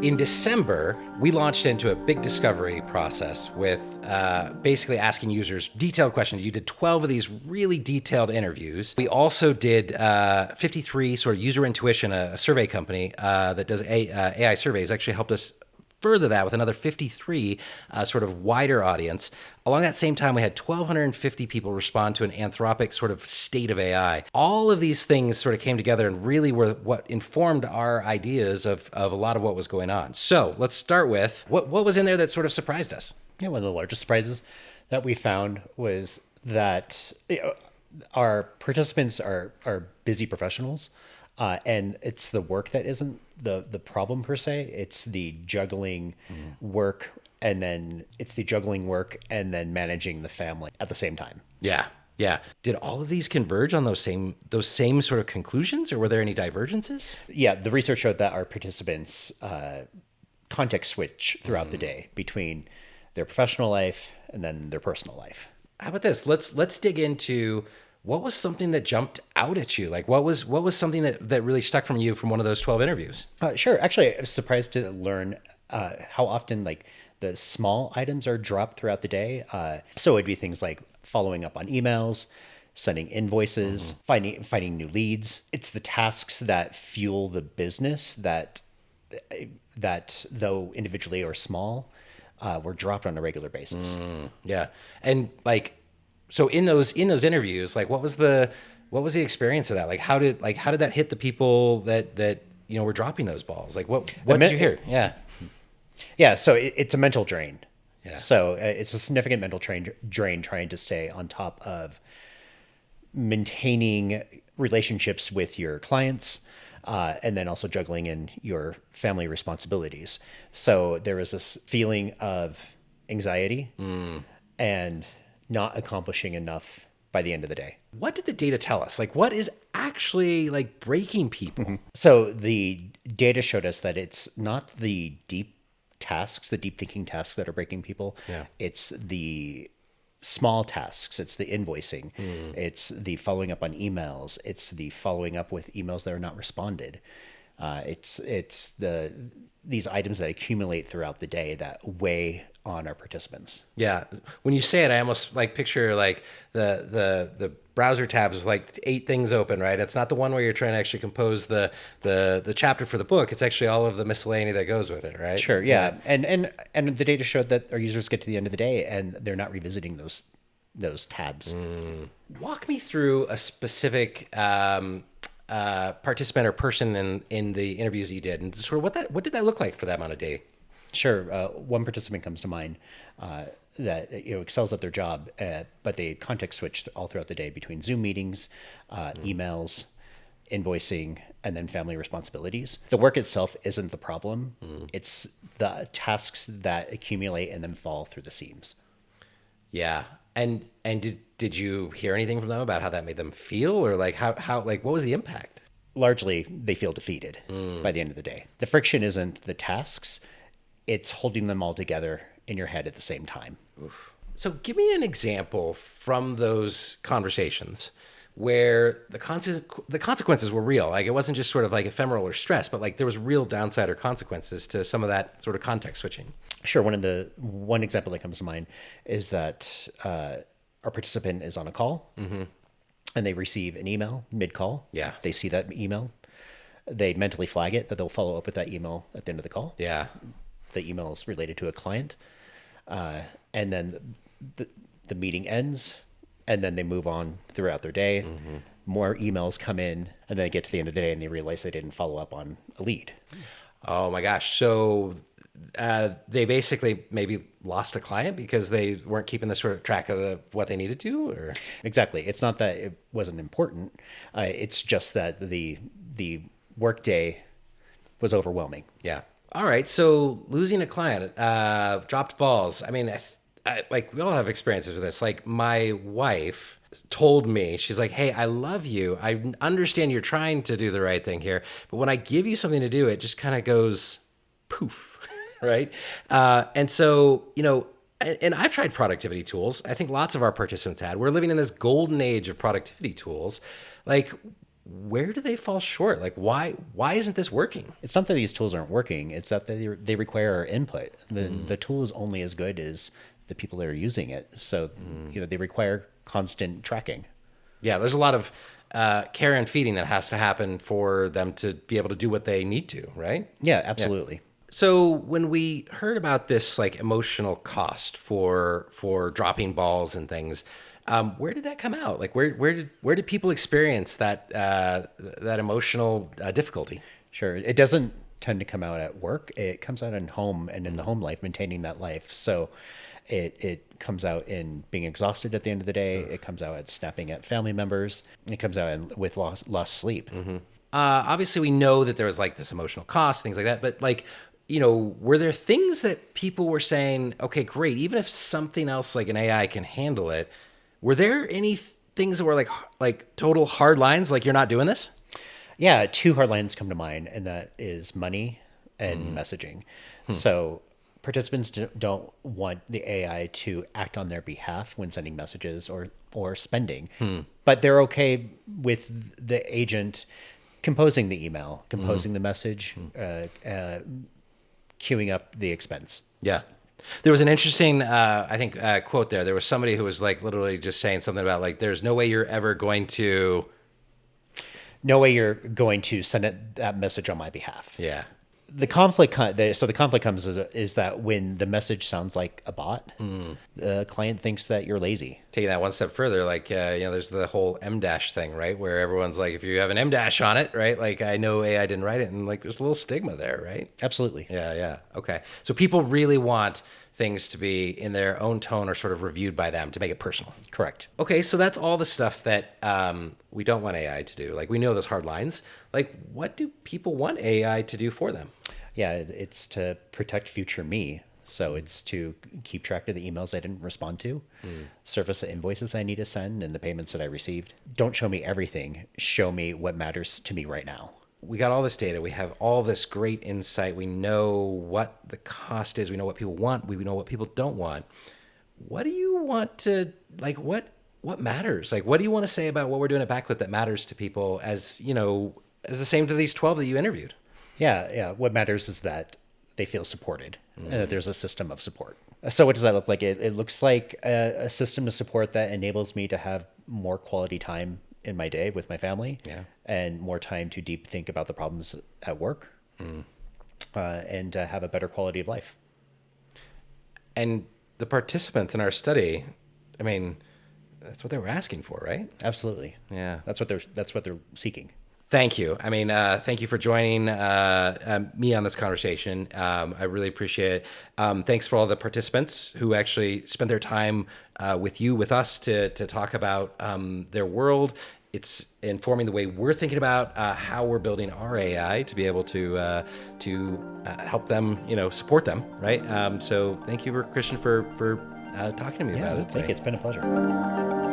In December, we launched into a big discovery process with basically asking users detailed questions. You did 12 of these really detailed interviews. We also did 53 sort of user intuition, a survey company that does AI surveys, actually helped us further that with another 53 sort of wider audience. Along that same time, we had 1,250 people respond to an Anthropic sort of state of AI. All of these things sort of came together and really were what informed our ideas of a lot of what was going on. So let's start with what was in there that sort of surprised us? Yeah, one of the largest surprises that we found was that our participants are busy professionals, and it's the work that isn't the problem per se. It's the juggling work, and then managing the family at the same time. Yeah. Yeah. Did all of these converge on those same sort of conclusions, or were there any divergences? Yeah, the research showed that our participants context switch throughout the day between their professional life and then their personal life. How about this? Let's dig into what was something that jumped out at you? Like what was something that really stuck from you from one of those 12 interviews? Sure. Actually, I was surprised to learn how often like the small items are dropped throughout the day. So it'd be things like following up on emails, sending invoices, finding new leads. It's the tasks that fuel the business that though individually or small, were dropped on a regular basis. Yeah. And like, so in those interviews, like what was the experience of that? Like how did that hit the people that were dropping those balls? Like what did you hear? Yeah. Yeah. So it's a mental drain. Yeah. So it's a significant mental drain trying to stay on top of maintaining relationships with your clients, and then also juggling in your family responsibilities. So there was this feeling of anxiety and not accomplishing enough by the end of the day. What did the data tell us? Like what is actually like breaking people? So the data showed us that it's not the deep thinking tasks that are breaking people. Yeah. It's the small tasks. It's the invoicing. It's the following up on emails. It's the following up with emails that are not responded. It's these items that accumulate throughout the day that weigh on our participants. Yeah. When you say it, I almost like picture like the browser tabs with like 8 things open, right? It's not the one where you're trying to actually compose the chapter for the book. It's actually all of the miscellany that goes with it, right? Sure. Yeah. And the data showed that our users get to the end of the day and they're not revisiting those tabs. Walk me through a specific participant or person in the interviews that you did, and sort of what did that look like for them on a day? Sure. One participant comes to mind that excels at their job, but they context switch all throughout the day between Zoom meetings, emails, invoicing, and then family responsibilities. The work itself isn't the problem. It's the tasks that accumulate and then fall through the seams. Yeah. And did you hear anything from them about how that made them feel, or like how like what was the impact? Largely, they feel defeated by the end of the day. The friction isn't the tasks. It's holding them all together in your head at the same time. Oof. So give me an example from those conversations where the consequences were real. Like it wasn't just sort of like ephemeral or stress, but like there was real downside or consequences to some of that sort of context switching. Sure. One example that comes to mind is that our participant is on a call and they receive an email mid-call. Yeah. They see that email. They mentally flag it that they'll follow up with that email at the end of the call. Yeah. The email is related to a client, and then the meeting ends, and then they move on throughout their day. More emails come in, and then they get to the end of the day and they realize they didn't follow up on a lead. Oh my gosh. So they basically maybe lost a client because they weren't keeping the sort of track of what they needed to, or? Exactly. It's not that it wasn't important. It's just that the workday was overwhelming. Yeah. All right. So losing a client, dropped balls. I mean, like we all have experiences with this. Like my wife told me, she's like, hey, I love you. I understand you're trying to do the right thing here, but when I give you something to do, it just kind of goes poof. Right. And so, and I've tried productivity tools. I think lots of our participants had. We're living in this golden age of productivity tools. Like, where do they fall short? Like, why isn't this working? It's not that these tools aren't working. It's that they require our input. The tool is only as good as the people that are using it. So, they require constant tracking. Yeah, there's a lot of care and feeding that has to happen for them to be able to do what they need to, right? Yeah, absolutely. So when we heard about this like emotional cost for dropping balls and things, where did that come out? Like where did people experience that emotional difficulty? Sure. It doesn't tend to come out at work. It comes out in home and in the home life, maintaining that life. So it comes out in being exhausted at the end of the day. It comes out at snapping at family members. It comes out with lost sleep. Obviously, we know that there was like this emotional cost, things like that. But like, were there things that people were saying, okay, great, even if something else like an AI can handle it, were there any things that were like total hard lines, like you're not doing this? Yeah, two hard lines come to mind, and that is money and messaging. So participants don't want the AI to act on their behalf when sending messages or spending, but they're okay with the agent composing the email, composing the message, queuing up the expense. Yeah. There was an interesting, I think, quote there. There was somebody who was like literally just saying something about like, there's no way you're ever going to. No way you're going to send that message on my behalf. Yeah. The conflict, so the conflict comes is that when the message sounds like a bot, the client thinks that you're lazy. Taking that one step further, like, there's the whole M dash thing, right? Where everyone's like, if you have an M dash on it, right? Like, I know AI didn't write it. And like, there's a little stigma there, right? Absolutely. Yeah. Yeah. Okay. So people really want things to be in their own tone or sort of reviewed by them to make it personal. Correct. Okay. So that's all the stuff that we don't want AI to do. Like, we know those hard lines. Like, what do people want AI to do for them? Yeah, it's to protect future me. So it's to keep track of the emails I didn't respond to, surface the invoices I need to send and the payments that I received. Don't show me everything. Show me what matters to me right now. We got all this data. We have all this great insight. We know what the cost is. We know what people want. We know what people don't want. What do you want to, like, what matters? Like, what do you want to say about what we're doing at Backlit that matters to people as the same to these 12 that you interviewed? Yeah. What matters is that they feel supported and that there's a system of support. So what does that look like? It looks like a system of support that enables me to have more quality time in my day with my family, and more time to deep think about the problems at work, and have a better quality of life. And the participants in our study, I mean, that's what they were asking for, right? Absolutely. Yeah. That's what they're seeking. Thank you. I mean, thank you for joining me on this conversation. I really appreciate it. Thanks for all the participants who actually spent their time with us to talk about their world. It's informing the way we're thinking about how we're building our AI to be able to help them, support them, right? So thank you, Christian, for talking to me about it today. Thank you. It's been a pleasure.